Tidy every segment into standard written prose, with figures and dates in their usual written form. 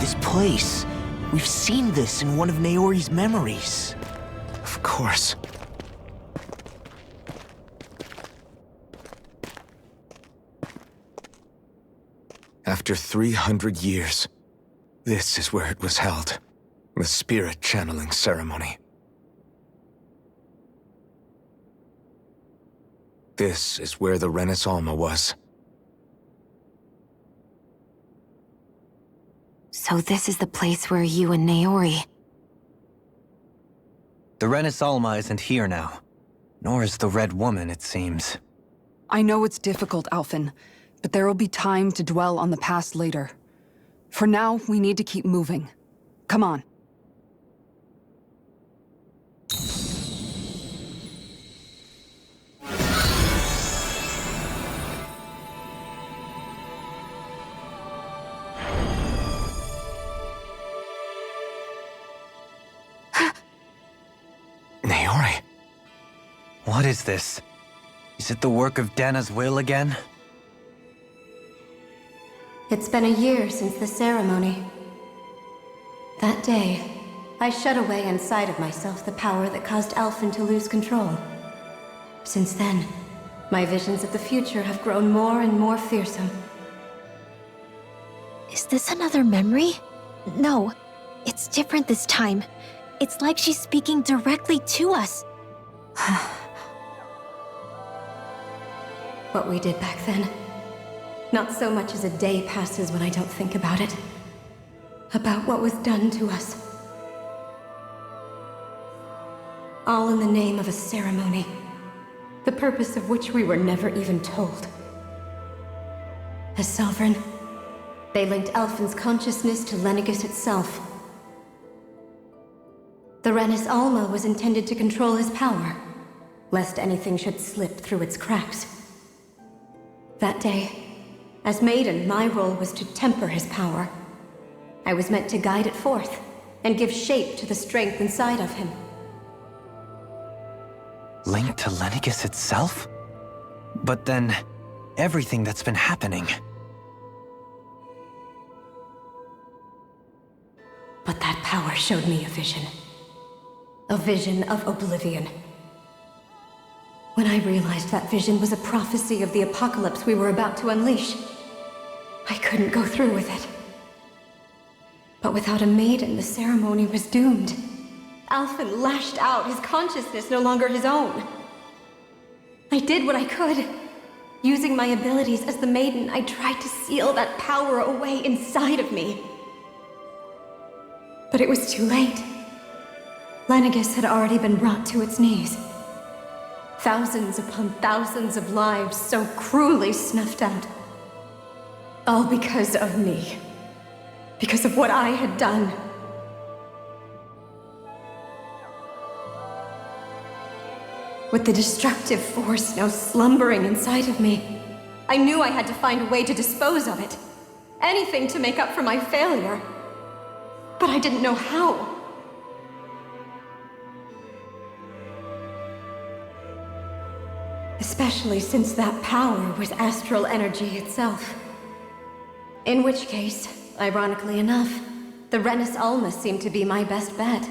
This place. We've seen this in one of Naori's memories. Of course. After 300 years, this is where it was held. The spirit channeling ceremony. This is where the Renis Alma was. So this is the place where you and Naori... The Renis Alma isn't here now. Nor is the Red Woman, it seems. I know it's difficult, Alphen, but there will be time to dwell on the past later. For now, we need to keep moving. Come on. Naori? What is this? Is it the work of Dana's will again? It's been a year since the ceremony. That day, I shut away inside of myself the power that caused Alphen to lose control. Since then, my visions of the future have grown more and more fearsome. Is this another memory? No, it's different this time. It's like she's speaking directly to us. What we did back then. Not so much as a day passes when I don't think about it. About what was done to us. All in the name of a ceremony. The purpose of which we were never even told. As Sovereign, they linked Alphen's consciousness to Lenegis itself. The Renis Alma was intended to control his power, lest anything should slip through its cracks. That day, as Maiden, my role was to temper his power. I was meant to guide it forth, and give shape to the strength inside of him. Linked to Lenegis itself? But then, everything that's been happening... But that power showed me a vision. A vision of oblivion. When I realized that vision was a prophecy of the apocalypse we were about to unleash, I couldn't go through with it. But without a maiden, the ceremony was doomed. Alphen lashed out, his consciousness no longer his own. I did what I could. Using my abilities as the maiden, I tried to seal that power away inside of me. But it was too late. Lenegis had already been brought to its knees. Thousands upon thousands of lives so cruelly snuffed out. All because of me. Because of what I had done. With the destructive force now slumbering inside of me, I knew I had to find a way to dispose of it. Anything to make up for my failure. But I didn't know how. Especially since that power was astral energy itself. In which case, ironically enough, the Renis Alma seemed to be my best bet.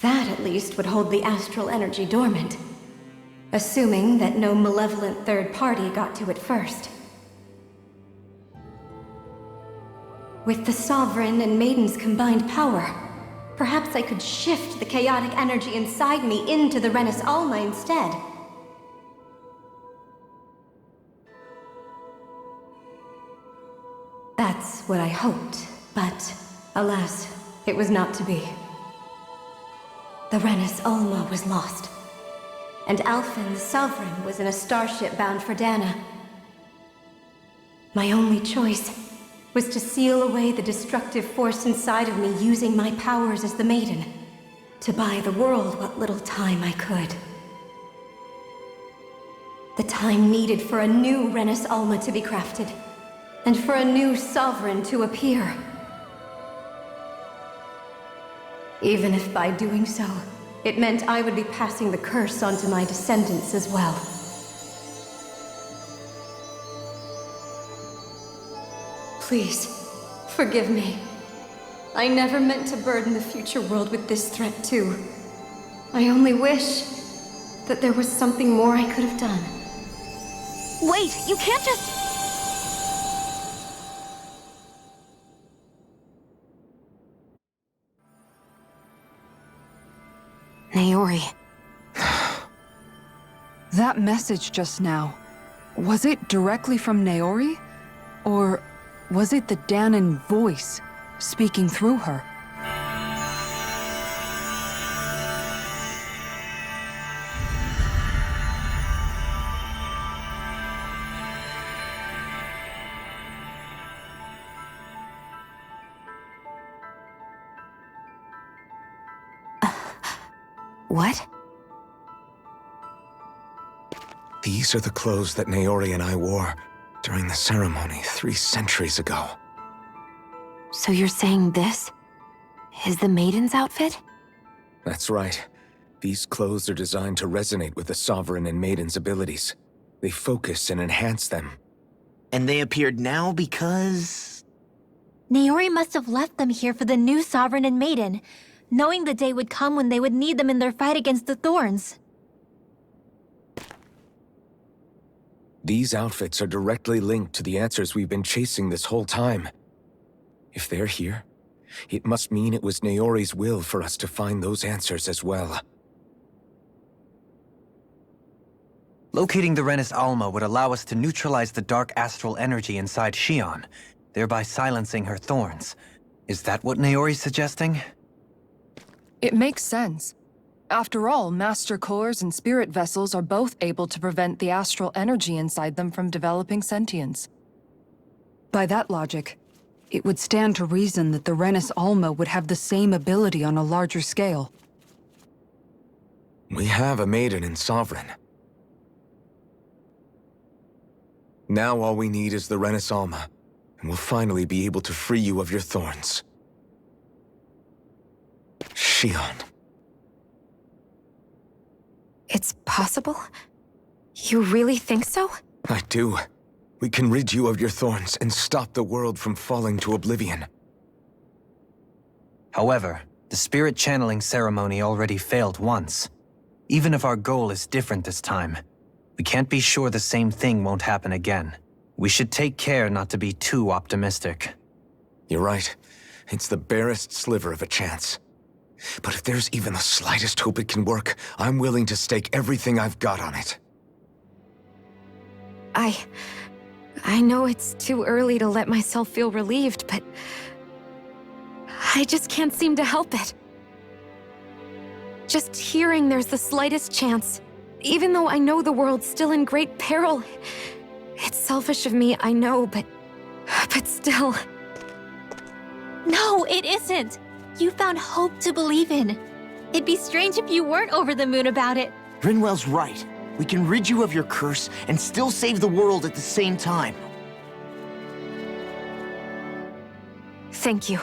That, at least, would hold the astral energy dormant. Assuming that no malevolent third party got to it first. With the Sovereign and Maiden's combined power, perhaps I could shift the chaotic energy inside me into the Renis Alma instead. That's what I hoped, but alas, it was not to be. The Renis Alma was lost, and Alphen, the Sovereign, was in a starship bound for Dana. My only choice was to seal away the destructive force inside of me using my powers as the Maiden, to buy the world what little time I could. The time needed for a new Renis Alma to be crafted, and for a new Sovereign to appear. Even if by doing so, it meant I would be passing the curse on to my descendants as well. Please, forgive me. I never meant to burden the future world with this threat too. I only wish that there was something more I could have done. Wait, you can't just... Naori. That message just now, was it directly from Naori? Or was it the Dahnan voice speaking through her? What? These are the clothes that Naori and I wore during the ceremony 3 centuries ago. So you're saying this is the Maiden's outfit? That's right. These clothes are designed to resonate with the Sovereign and Maiden's abilities. They focus and enhance them. And they appeared now because... Naori must have left them here for the new Sovereign and Maiden, knowing the day would come when they would need them in their fight against the Thorns. These outfits are directly linked to the answers we've been chasing this whole time. If they're here, it must mean it was Naori's will for us to find those answers as well. Locating the Renis Alma would allow us to neutralize the dark astral energy inside Shion, thereby silencing her thorns. Is that what Naori's suggesting? It makes sense. After all, Master Cores and Spirit Vessels are both able to prevent the astral energy inside them from developing sentience. By that logic, it would stand to reason that the Renis Alma would have the same ability on a larger scale. We have a Maiden and Sovereign. Now all we need is the Renis Alma, and we'll finally be able to free you of your thorns. Shion. It's possible? You really think so? I do. We can rid you of your thorns and stop the world from falling to oblivion. However, the spirit channeling ceremony already failed once. Even if our goal is different this time, we can't be sure the same thing won't happen again. We should take care not to be too optimistic. You're right. It's the barest sliver of a chance. But if there's even the slightest hope it can work, I'm willing to stake everything I've got on it. I know it's too early to let myself feel relieved, but I just can't seem to help it. Just hearing there's the slightest chance, even though I know the world's still in great peril. It's selfish of me, I know, but still. No, it isn't. You found hope to believe in. It'd be strange if you weren't over the moon about it. Rinwell's right. We can rid you of your curse and still save the world at the same time. Thank you.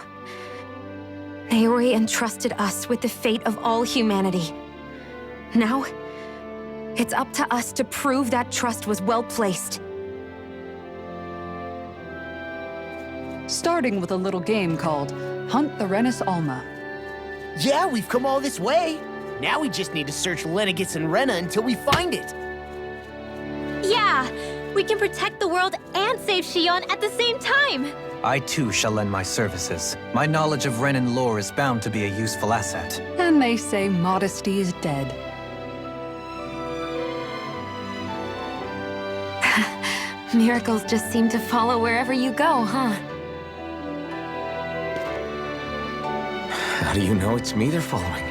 Naori entrusted us with the fate of all humanity. Now, it's up to us to prove that trust was well placed. Starting with a little game called Hunt the Renis Alma. Yeah, we've come all this way. Now we just need to search Lenegis and Rena until we find it. Yeah! We can protect the world and save Shion at the same time! I too shall lend my services. My knowledge of Renan lore is bound to be a useful asset. And they say modesty is dead. Miracles just seem to follow wherever you go, huh? How do you know it's me they're following?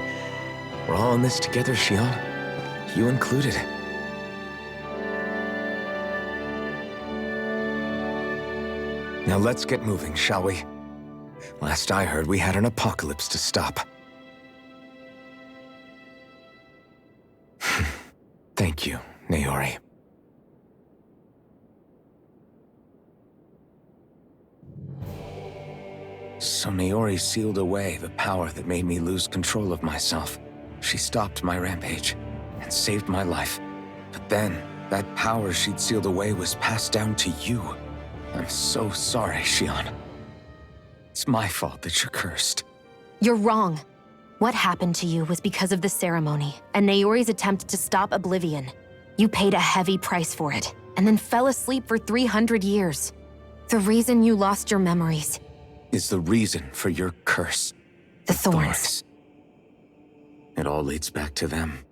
We're all in this together, Shion. You included. Now let's get moving, shall we? Last I heard, we had an apocalypse to stop. Thank you, Naori. So Naori sealed away the power that made me lose control of myself. She stopped my rampage and saved my life. But then, that power she'd sealed away was passed down to you. I'm so sorry, Xion. It's my fault that you're cursed. You're wrong. What happened to you was because of the ceremony and Naori's attempt to stop Oblivion. You paid a heavy price for it, and then fell asleep for 300 years. The reason you lost your memories. Is the reason for your curse. The thorns. It all leads back to them.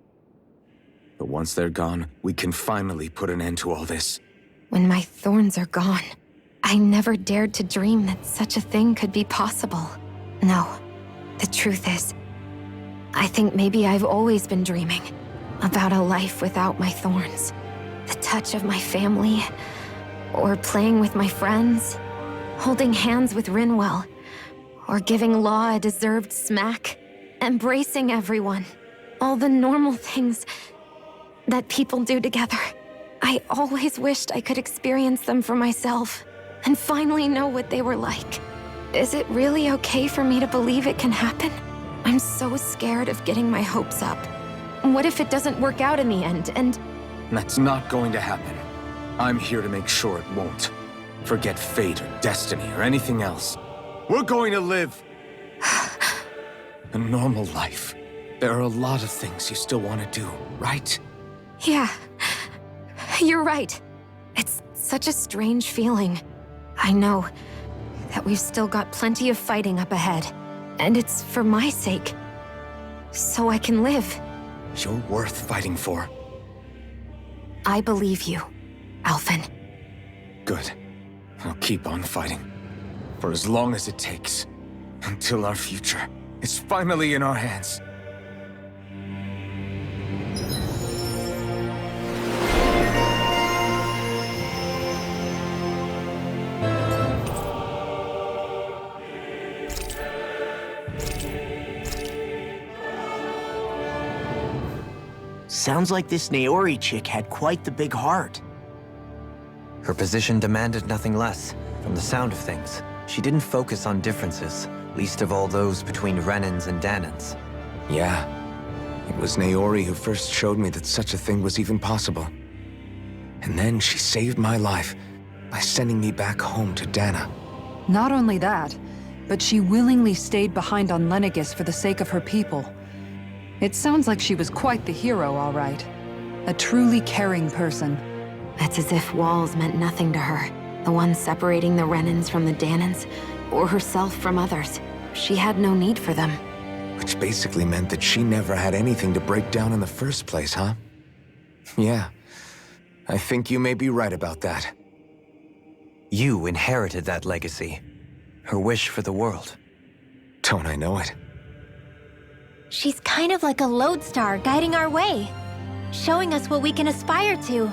But once they're gone, we can finally put an end to all this. When my thorns are gone, I never dared to dream that such a thing could be possible. No, the truth is, I think maybe I've always been dreaming about a life without my thorns. The touch of my family, or playing with my friends, holding hands with Rinwell, or giving Law a deserved smack, embracing everyone. All the normal things that people do together. I always wished I could experience them for myself and finally know what they were like. Is it really okay for me to believe it can happen? I'm so scared of getting my hopes up. What if it doesn't work out in the end, and... That's not going to happen. I'm here to make sure it won't. Forget fate or destiny or anything else. We're going to live a normal life. There are a lot of things you still want to do, right? Yeah, you're right. It's such a strange feeling. I know that we've still got plenty of fighting up ahead, and it's for my sake, so I can live. You're worth fighting for. I believe you, Alphen. Good. I'll keep on fighting. For as long as it takes. Until our future is finally in our hands. Sounds like this Naori chick had quite the big heart. Her position demanded nothing less. From the sound of things, she didn't focus on differences, least of all those between Renans and Danans. Yeah. It was Naori who first showed me that such a thing was even possible. And then she saved my life by sending me back home to Dana. Not only that, but she willingly stayed behind on Lenegis for the sake of her people. It sounds like she was quite the hero, all right. A truly caring person. It's as if walls meant nothing to her. The ones separating the Renans from the Danans, or herself from others. She had no need for them. Which basically meant that she never had anything to break down in the first place, huh? Yeah. I think you may be right about that. You inherited that legacy. Her wish for the world. Don't I know it? She's kind of like a lodestar guiding our way, showing us what we can aspire to.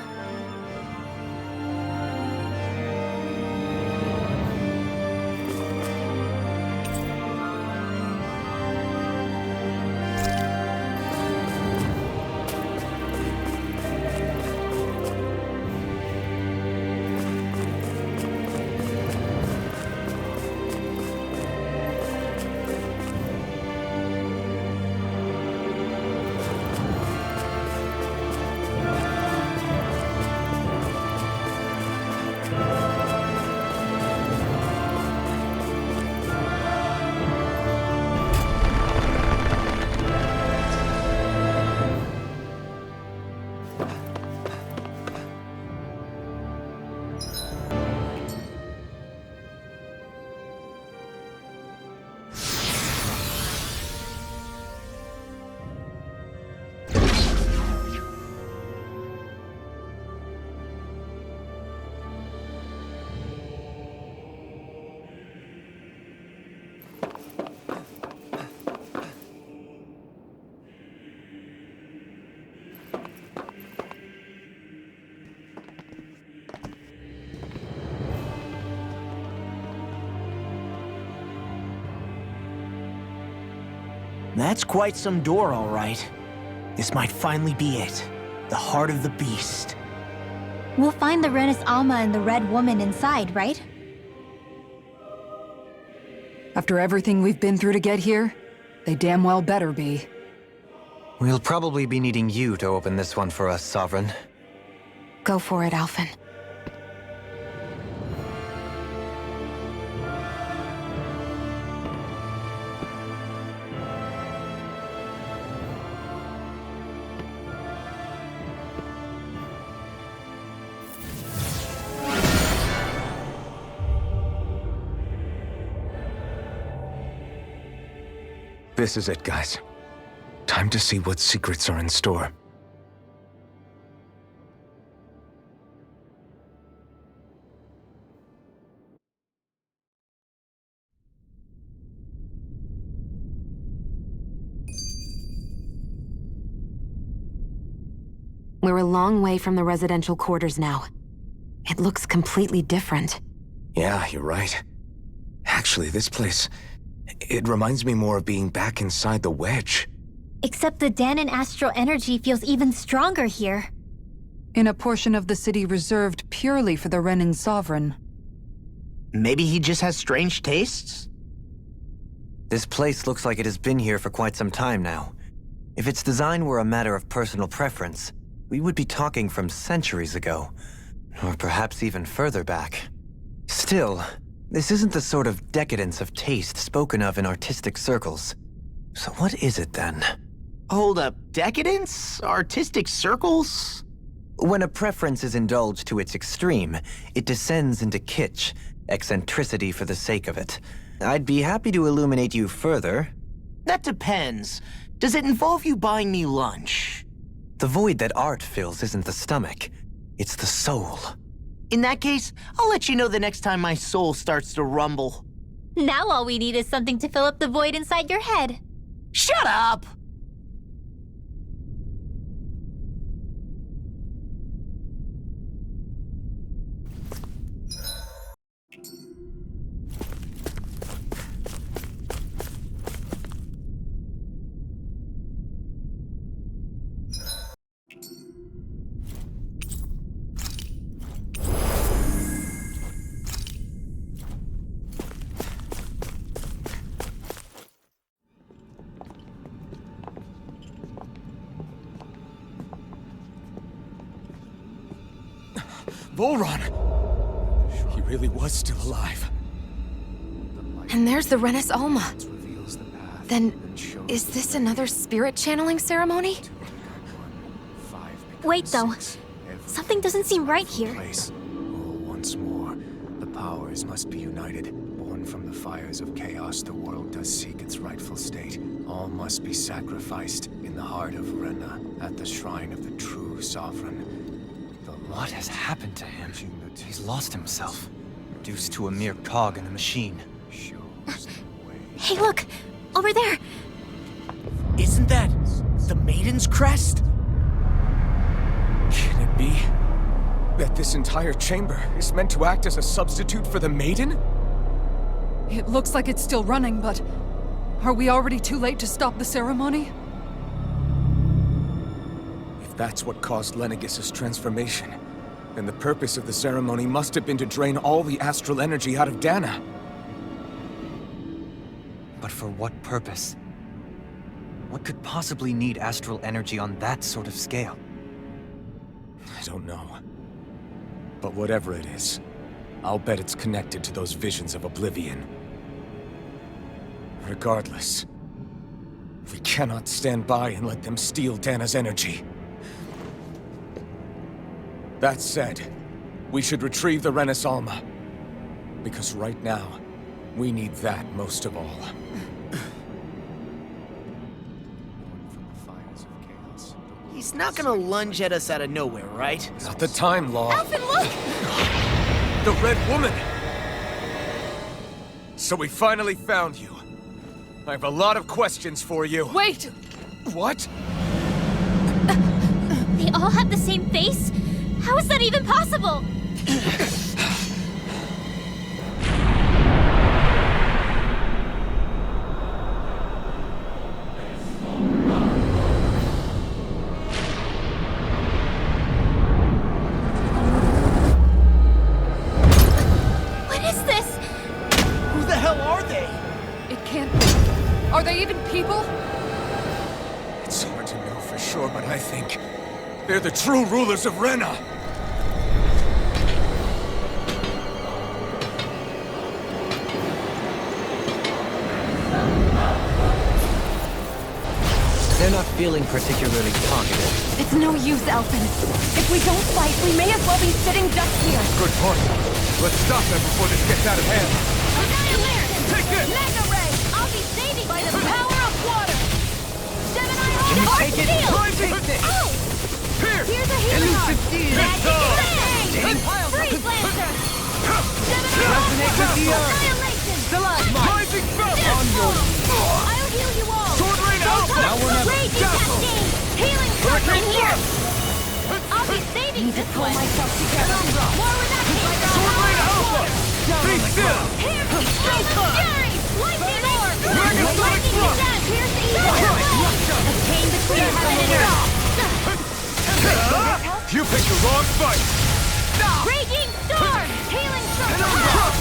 That's quite some door, all right. This might finally be it. The heart of the beast. We'll find the Renis Alma and the Red Woman inside, right? After everything we've been through to get here, they damn well better be. We'll probably be needing you to open this one for us, Sovereign. Go for it, Alphen. This is it, guys. Time to see what secrets are in store. We're a long way from the residential quarters now. It looks completely different. Yeah, you're right. Actually, this place... it reminds me more of being back inside the Wedge. Except the Dahnan astral energy feels even stronger here. In a portion of the city reserved purely for the Renan Sovereign. Maybe he just has strange tastes? This place looks like it has been here for quite some time now. If its design were a matter of personal preference, we would be talking from centuries ago. Or perhaps even further back. Still, this isn't the sort of decadence of taste spoken of in artistic circles. So what is it then? Hold up, decadence? Artistic circles? When a preference is indulged to its extreme, it descends into kitsch, eccentricity for the sake of it. I'd be happy to illuminate you further. That depends. Does it involve you buying me lunch? The void that art fills isn't the stomach, it's the soul. In that case, I'll let you know the next time my soul starts to rumble. Now all we need is something to fill up the void inside your head. Shut up! Volron! He really was still alive. And there's the Renis Alma. Then, is this another spirit channeling ceremony? Wait, though. Something doesn't seem right here. Once more, the powers must be united. Born from the fires of chaos, the world does seek its rightful state. All must be sacrificed in the heart of Rena, at the shrine of the true sovereign. What has happened to him? He's lost himself, reduced to a mere cog in a machine. Hey, look! Over there! Isn't that the Maiden's crest? Can it be that this entire chamber is meant to act as a substitute for the Maiden? It looks like it's still running, but... are we already too late to stop the ceremony? If that's what caused Lenegis' transformation, then the purpose of the ceremony must have been to drain all the astral energy out of Dahna. But for what purpose? What could possibly need astral energy on that sort of scale? I don't know. But whatever it is, I'll bet it's connected to those visions of oblivion. Regardless, we cannot stand by and let them steal Dahna's energy. That said, we should retrieve the Renis Alma. Because right now, we need that most of all. He's not gonna lunge at us out of nowhere, right? Not the time, Law. Alphen, look! The Red Woman! So we finally found you. I have a lot of questions for you. Wait! What? They all have the same face? How is that even possible? What is this? Who the hell are they? It can't be. Are they even people? It's hard to know for sure, but I think they're the true rulers of Rena. They're not feeling particularly talkative. It's no use, Alphen. If we don't fight, we may as well be sitting just here. Good point. Let's stop them before this gets out of hand. Annihilate! Take this! Mega Ray! I'll be saving by the power of one! Can you take it? Here! Here's a healing arc. Magic Bang! Freeze Lancer! Resonate with the earth! Annihilation! Rising Falcon! On your I'll heal you all! Sword Rain Alpha! Now we're never. Raging Cascade! Healing Struck in here! I'll be saving this one! Myself together. More where that came from! Sword Rain Alpha! Be still! Here! Stream of Fury! Lightning Orb! Megasonic Lightning Thrust! Dash! Here's the evil! Obtain between heaven and earth! You picked the wrong fight! Raging Storm! Healing Struck!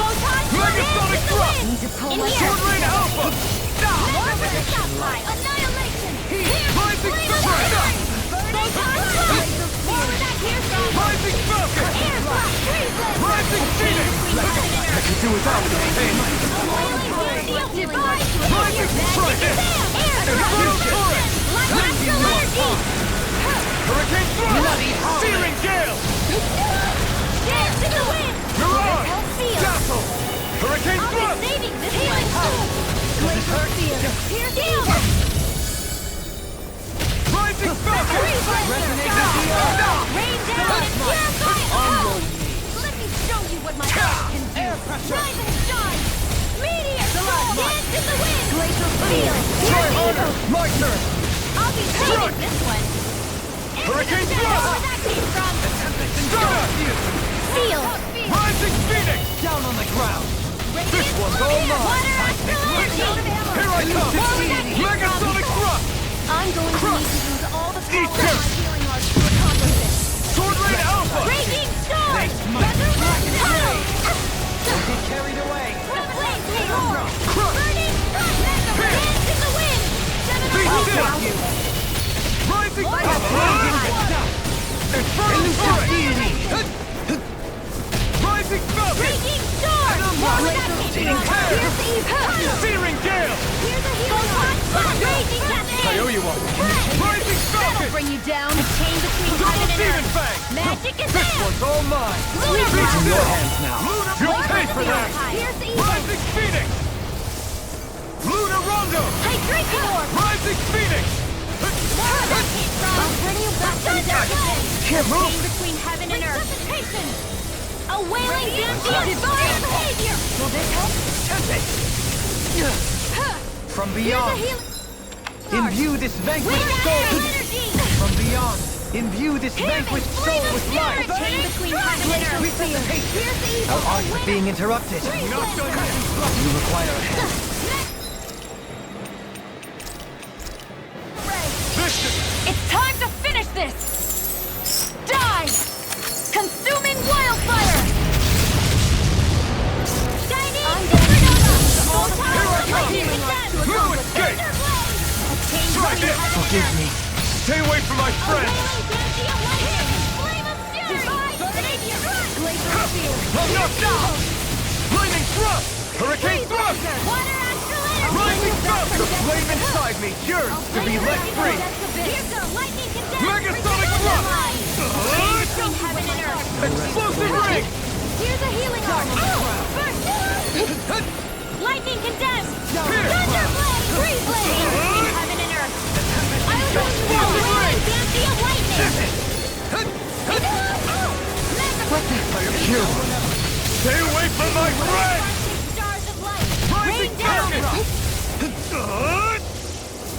Photon! Megasonic Thrust! In here! Sword Rain Alpha! More for the stoplight! Annihilation! Here! Rising Flame of Supernova! Fury! Photon! More where that here's the Rising Falcon! Air Blast! Freeze Lancer! Rising Phoenix! I could do without this pain! Rising Trident! Inferno Torrent! Hurricane Thrust! Searing Gale! Dance in the wind! Mirage! Dazzle! Hurricane I'll Thrust! be saving this healing storm! Glacial Field! Here's the evil! Rising Falcon! Freeze Lancer! Rain down and purify it! Let me show you what my arms can do! Rise and shine! Meteor! Dance in the wind! Glacial Field! Try Here's the harder! evil! My turn! I'll be saving this one! Hurricane Where Thrust! that came from! Stardust! Seal! Rising Phoenix! Down on the ground! This one's all mine! Water Astral Energy! Here I come! Megasonic Thrust! I'm going to need to use all the power of Eat my healing arts to accomplish this. Sword Rain Alpha! Raging Storm! Resurrection Tunnel! Don't get carried away! Replacing Roar! Burning Sun! Dance in the wind! Be still! Rising Alpha! Infernal Torrent! Rising Falcon! Raging Storm! More where that came from! Here's the evil! Searing Gale! Here's a healing arc! Raging Cascade! I owe you one! Rising That'll Falcon! bring you down! Chain between Double heaven and Demon earth! Fang! Magic is This there! one's all mine! Lunar Be Blast! still! now. You'll pay for that! Here's the evil! Rising Phoenix! Lunar Rondo! Hydration Orb! Rising Phoenix! Where that came from! I'll bring you back to the dark place! Can't move! Chain between heaven and earth! Resuscitation! A wailing Xanthian fire behavior! Will this help? From Here's a beyond! healing... Imbue this vanquished Wind soul! Astral Energy! From beyond! Imbue this vanquished soul with life! Chain between heaven and earth! Here's the evil! Our art is being interrupted! Not done yet! You require a hand! It's time to finish this! Die! Consuming wildfire! Shining Supernova! Photon lightning attack! No escape! Try this! Forgive me! Stay away from my friend! I'm knocked out! Lightning Thrust! Hurricane Thrust! Rising Falcon! The flame inside me yearns to be let free! Megasonic Thrust! Explosive Ring! Here's a healing arm! First! Lightning condensed! Thunderblade! Freeze blade! Heaven and earth! I'll go through fancy of lightning! I am here! Stay away from my friend! Stars of light! Rising Rain down! Falcon!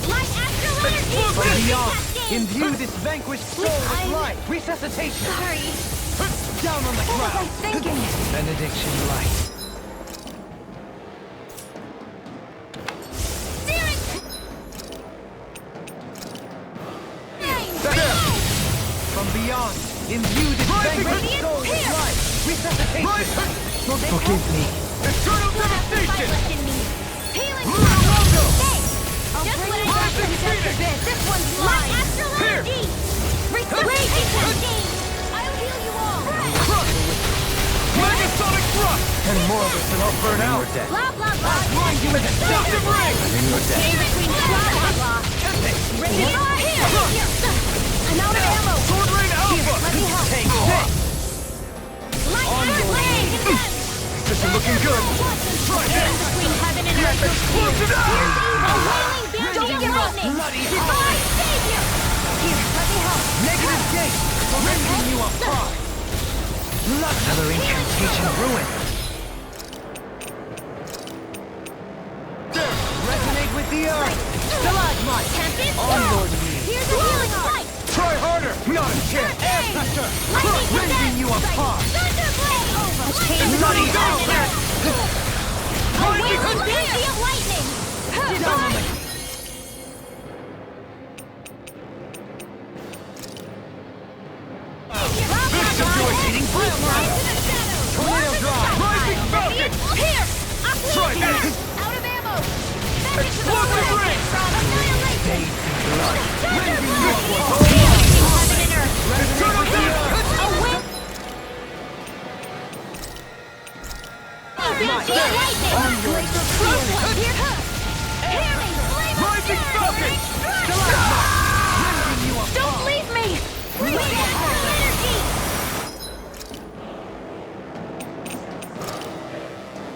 Light astral energy! From Raging beyond! cascade! Imbue this vanquished soul with I'm- life! Resuscitation! Sorry. Down on the What was I ground! thinking? Benediction light! Steering! From beyond! Imbue this vanquished soul with life! Resuscitation! Forgive me! Eternal devastation! Healing! Lunar Rondo! Just what I got from this. This one's mine. Astral Here. energy! Raging cascade! I'll heal you all! Crush! Megasonic Thrust! Any more of us and I'll burn out! Blah, blah, blah! Blind you with a Explosive Ring! in your death! Chain between blah, blah, blah! Ready? Here! I'm out of ammo! Sword Rain Alpha! Let me help! Take this! Light lightning condensed! This is looking good! Try Chain this! between heaven and earth! Explosive A wailing banshee of lightning! bloody I save you! Here, let me help! Negative gate! Rending you apart! Another incantation ruined. Resonate with the earth! Stalagmite! Tempest! On your knees! Here's a healing light! Try harder! Not a chance! Air pressure! Rending you apart! Thunderblade! Over! Bloody hell! A wailing banshee of lightning! Divine! This should do it! Eating Tornado drive! Rising Falcon! Here! Try that! Out of ammo! Explosive ring! Annihilation! Rending you apart! Heaven and earth! Eternal death! A wind! Banshee of lightning! Close one! Here! Hear me! Flame of Rising fury! Falcon! Rending you apart! Don't leave me! Breathe astral energy!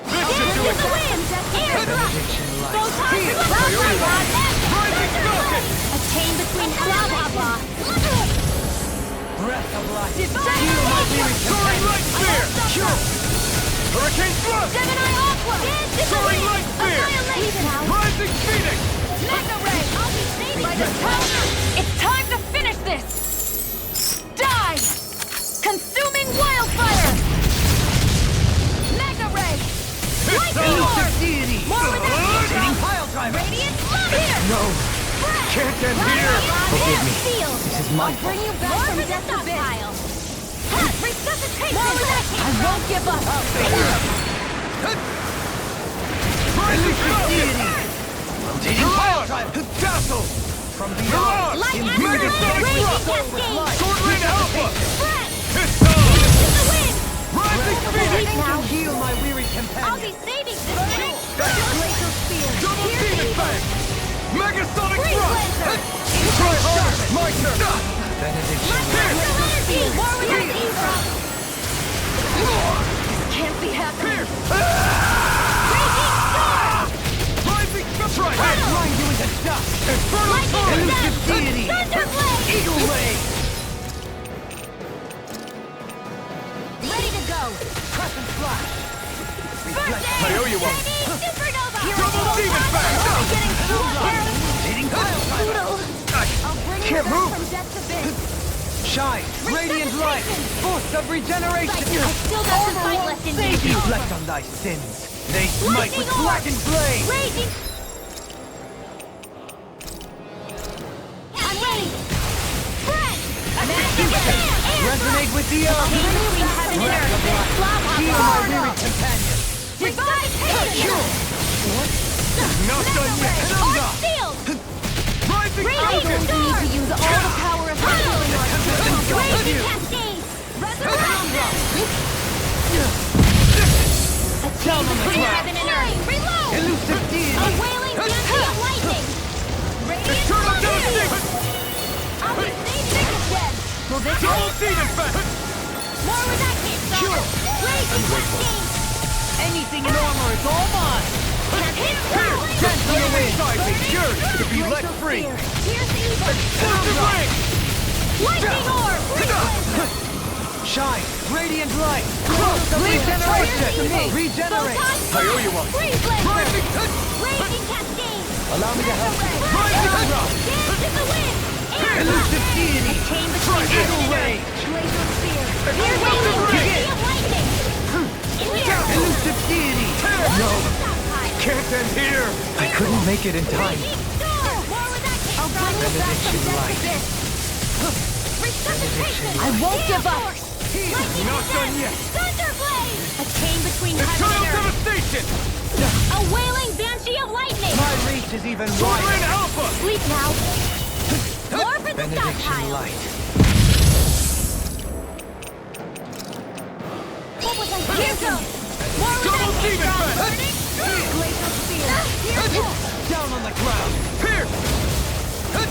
This should do it! The wind! Air thrust! Photon Here! rod! Rising Falcon! A chain between blah blah blah! Breath of life! Divine! Soaring Light Spear! Cure! Hurricane Thrust! Gemini Aqua! Soaring Light Spear! Annihilation! Rising Phoenix! Mega Ray! I'll be saved by the tower! It's time to finish this! Die! Consuming wildfire! Mega ray! Lightning orb! Deity! More with that Hitting pile driver! Radiant love here! No! Can't end here! Forgive me. This is my I'll bring you back from death to pile. Resuscitation! I won't give up! Rising Deity! Rotating pile driver! Dazzle! From beyond! Light Mega Astral Sonic Raging Thrust! Cascade! Sword Rain Alpha! Spread! It's time! Into the wind! Rising Phoenix! Now Heal my weary I'll companion! be saving this thing! Glacial Spear! Double Here's Demon evil. Fang! Mega Sonic Freeze Thrust! Lancer! Try harder! My turn! Benediction. Astral Energy! More with that evil. Can't be happening! Raging Storm! Rising Try! Grind you into dust! Infernal Lightning Torrent! Death! Deity! Thunderblade! Eagle Ray! Ready to go! Crescent Flash! Birthday! I owe you one! Supernova! Double Demon Fang! Getting stronger! Hitting pile driver! I'll bring you Can't back move. from death to bid. Shine! Radiant light! Force of regeneration! I still got some fight left in me. Reflect on thy sins! They smite with Lightning blackened blade! Raging! I'm ready! Spread! Magic air! Resonate with the earth! Between heaven and earth! Blah, blah, Heal blah. my weary companion! Divine Haven! Not done yet! Arc Penumbra! Shield! Rising Raging Falcon! Storm! To use all the power of my healing arts. Raging Cascade! Resurrection! A chain between heaven and earth! Reload! Elusive A deity! wailing banshee of lightning! Radiant Eternal love here! devastation! I'll be saving this dead! Will this Double help? Demon Fang! More with that kid, Cure. Raging Cascade! Anything in armor is all mine! Can't hit her! Gentle inside me, cured to be let free! Here's the evil! Explosive ring! Lightning orb! Freeze! Shine! Radiant light! Regeneration! Regenerate! Photon I owe you one! Freeze Lancer! Rising! Raging Cascade! Allow me to help you! Rising Rising! Dance in the wind! Air Elusive deity! chain between Eagle heaven and Ray! earth! Laser spear! Explosive Wailing ring! banshee of lightning! In here! Elusive deity! No! Can't end here! I couldn't make it in time. Raging storm! More with that kick! I'll bring you back from death to this! Resuscitation! I won't give up. Lightning Not done Death! yet! Thunderblade! A chain between heaven Eternal and earth! devastation! A wailing banshee of lightning! My reach is even wider! Rain Alpha! Sleep now! More for the Benediction stockpile! light. What was I thinking? More with Double that kick, Demon Rob! Fang! Glacial spear! Down on the ground! Here!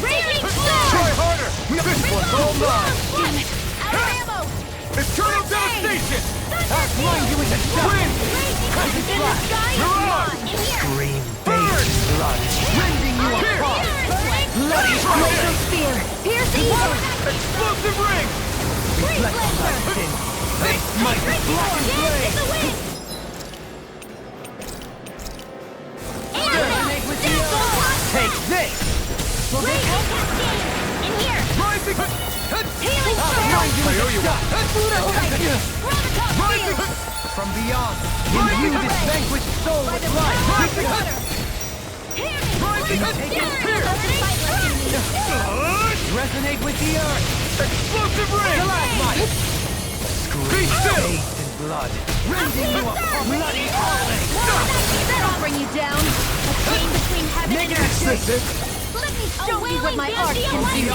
Raging Try storm! harder! This one's all mine! Damn it! Out of ammo! Eternal devastation! I'll blind you into dust! Raging in the sky is Mirage! mine! In here! Scream Burn! bathed in blood. Rending you Here! apart! Here! Glacial Spear! Pierce evil! Explosive ring! Freeze Lancer! Face might be black and Dance in blade! the wind! Resonate with the earth! Take this! Raging Cascade! In here! Rising! Healing Spirit! Rising! From beyond, imbue this vanquished soul with life! Rising! Rising! Resonate with the earth! Explosive ring! Be still! Bathed in blood, rending you apart! Bloody howling! That'll bring you down! A chain between heaven and earth! Let me show you what my art can do!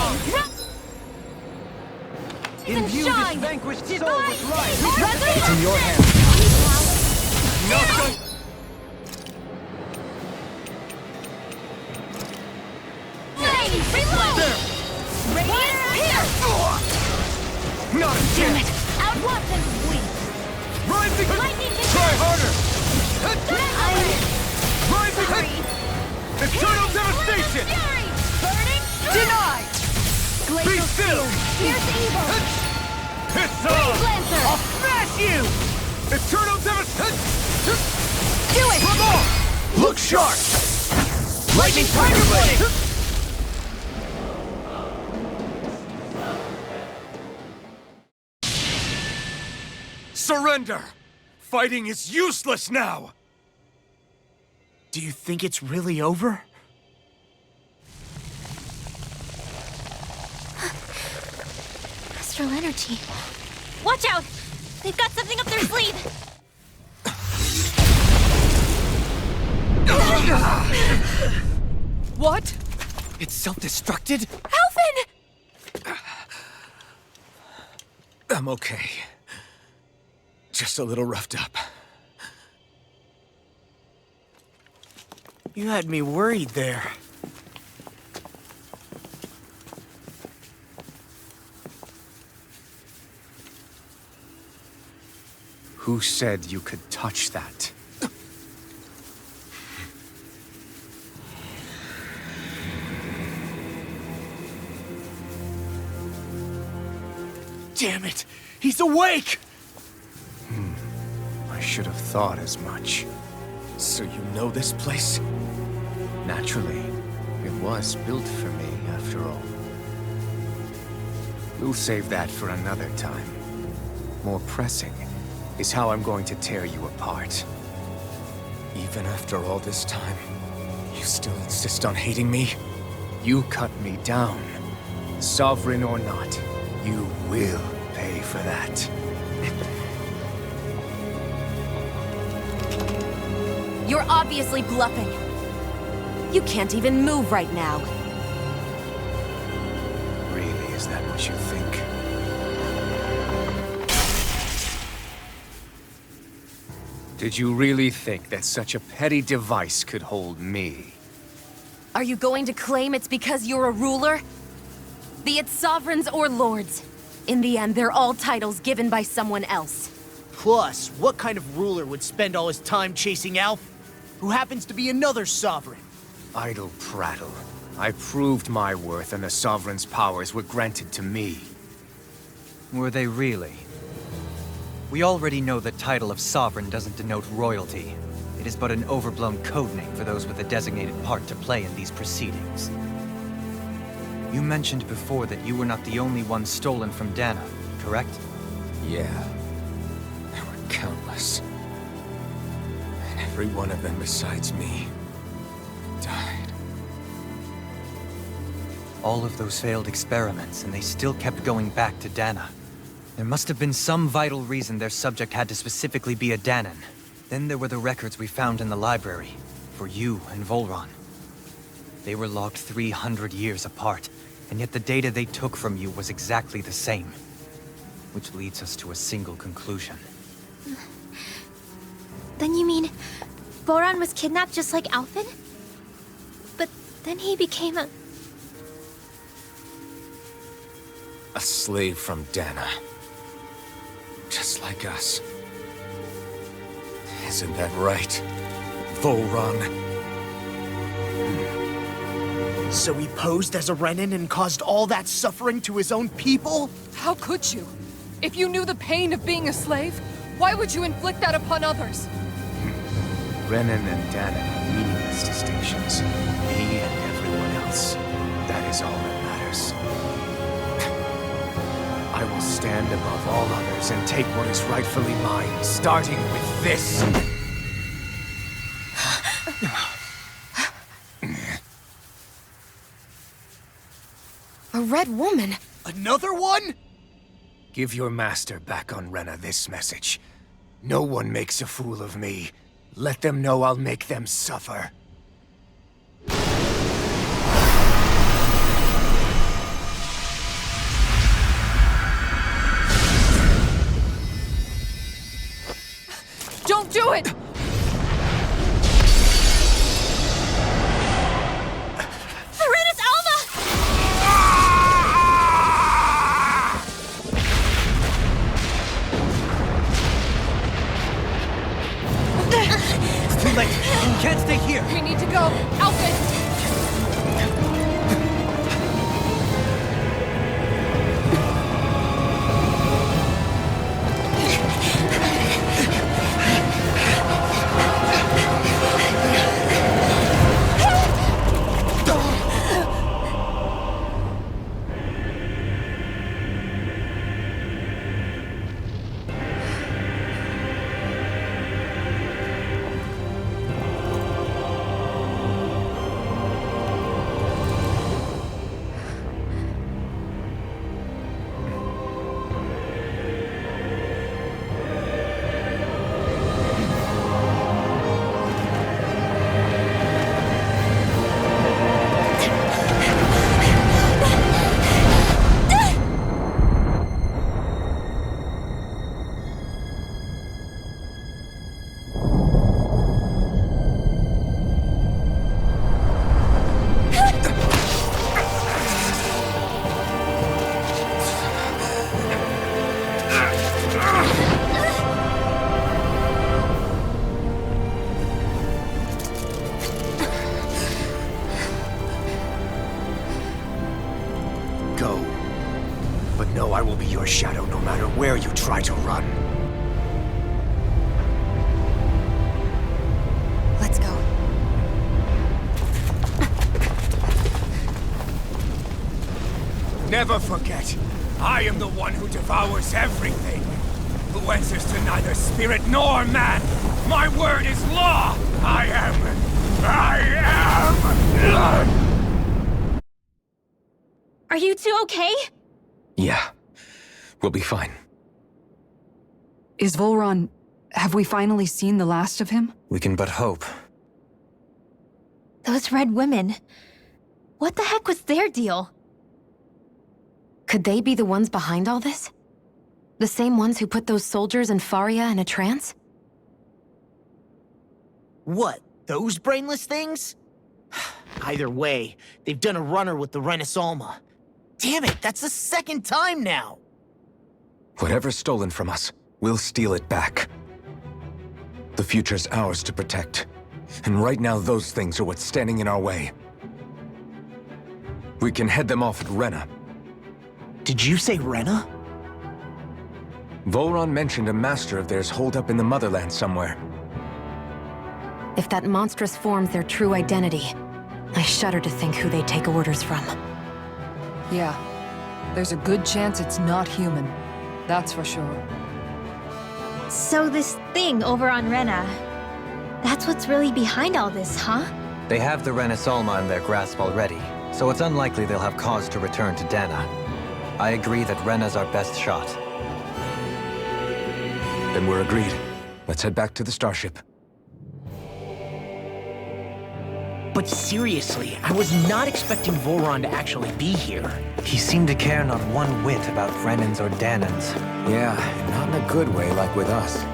Imbue this shine! vanquished soul with life! It's in your hands! No, not Damn again! it! Outwatch and sweep! Rising! Lightning can Try harder! Hurry! Rising! Eternal devastation! Fury! Burning Denied! Be Glacial still! Fierce evil! It's on! Lancer! I'll smash you! Eternal devastation! Do it! Come on! Look sharp! Lightning Tiger Blade! Surrender! Fighting is useless now! Do you think it's really over? Astral energy. Watch out! They've got something up their sleeve! What? It's self-destructed? Alphen! I'm okay. Just a little roughed up. You had me worried there. Who said you could touch that? Damn it! He's awake! I should have thought as much. So you know this place? Naturally, it was built for me, after all. We'll save that for another time. More pressing is how I'm going to tear you apart. Even after all this time, you still insist on hating me? You cut me down. Sovereign or not, you will pay for that. You're obviously bluffing. You can't even move right now. Really, is that what you think? Did you really think that such a petty device could hold me? Are you going to claim it's because you're a ruler? Be it sovereigns or lords. In the end, they're all titles given by someone else. Plus, what kind of ruler would spend all his time chasing Alf, who happens to be another sovereign? Idle prattle. I proved my worth and the Sovereign's powers were granted to me. Were they really? We already know the title of Sovereign doesn't denote royalty. It is but an overblown codename for those with a designated part to play in these proceedings. You mentioned before that you were not the only one stolen from Dana, correct? Yeah. There were countless. And every one of them besides me died. All of those failed experiments, and they still kept going back to Dana. There must have been some vital reason their subject had to specifically be a Danan. Then there were the records we found in the library, for you and Volron. They were logged 300 years apart, and yet the data they took from you was exactly the same. Which leads us to a single conclusion. Then you mean Boran was kidnapped just like Alphen? But then he became a... A slave from Dana. Just like us. Isn't that right, Volron? So he posed as a Renan and caused all that suffering to his own people? How could you? If you knew the pain of being a slave, why would you inflict that upon others? Renan and Dana are meaningless distinctions. Me and everyone else. That is all that matters. I will stand above all others and take what is rightfully mine, starting with this. A red woman? Another one? Give your master back on Rena this message. No one makes a fool of me. Let them know I'll make them suffer. Don't do it! Serenus Alma! It's too late. Can't stay here. We need to go. Alpha! Go. But know I will be your shadow no matter where you try to run. Let's go. Never forget, I am the one who devours everything. Who answers to neither spirit nor man. My word is law. I am. Are you two okay? Yeah. We'll be fine. Is Volron... Have we finally seen the last of him? We can but hope. Those red women. What the heck was their deal? Could they be the ones behind all this? The same ones who put those soldiers in Faria in a trance? What? Those brainless things? Either way, they've done a runner with the Renus Alma. Damn it, that's the second time now! Whatever's stolen from us, we'll steal it back. The future's ours to protect. And right now, those things are what's standing in our way. We can head them off at Rena. Did you say Rena? Volron mentioned a master of theirs holed up in the motherland somewhere. If that monstrous form's their true identity, I shudder to think who they take orders from. Yeah. There's a good chance it's not human. That's for sure. So this thing over on Rena, that's what's really behind all this, huh? They have the Renus Alma in their grasp already, so it's unlikely they'll have cause to return to Dana. I agree that Rena's our best shot. Then we're agreed. Let's head back to the starship. But seriously, I was not expecting Volron to actually be here. He seemed to care not one whit about Renans or Danans. Yeah, not in a good way like with us.